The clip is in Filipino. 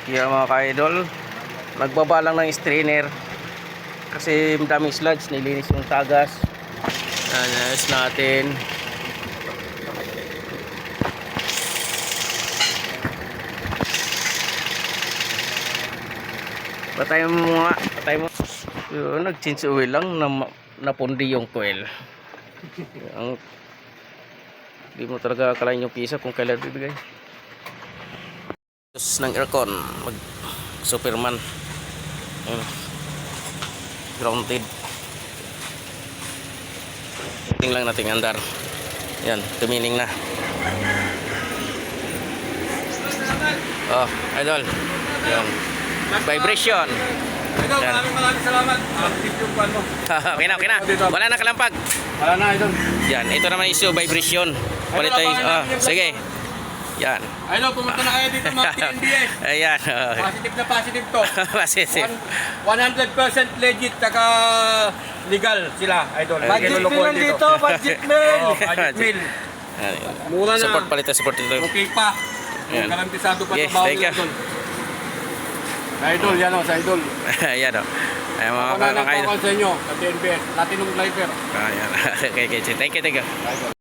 Kaya mga ka-idol, nagbaba lang ng strainer kasi daming sludge, nilinis yung tagas. Ayos natin. Patay mo nga, patay mo. Yun, nag-change oil lang, napundi yung coil. Ang di mo talaga akalain yung pisa kung kailan bibigay. Tapos ng aircon, mag Superman. Ayun, grounded. Tingnan lang natin andar. Yan, tumining na. Oh, idol. Yan. Vibration. Idol, maraming salamat. Tip yung pan mo. Okay na. Wala na kalampag. Wala na, idol. Yan, ito naman issue, vibration. Palit tayo. Sige. Yan. Idol, pumunta na kayo dito mga TNBS. Ayan. Positive na positive to. Positive. 100% legit, taka legal sila, idol. Budget meal dito, budget meal. Oh, budget meal. Mura na. Support palit tayo, support dito. Okay pa. Yan. Garantisado pa Yes, ito bawal thank you. idol. Idol, yan o, sa idol. Ayan o. Ayan mga Ako na kakaido. nagpapakal sa inyo, sa TNBS, Platinum Driver. Ayan. Okay. Thank you. Idol.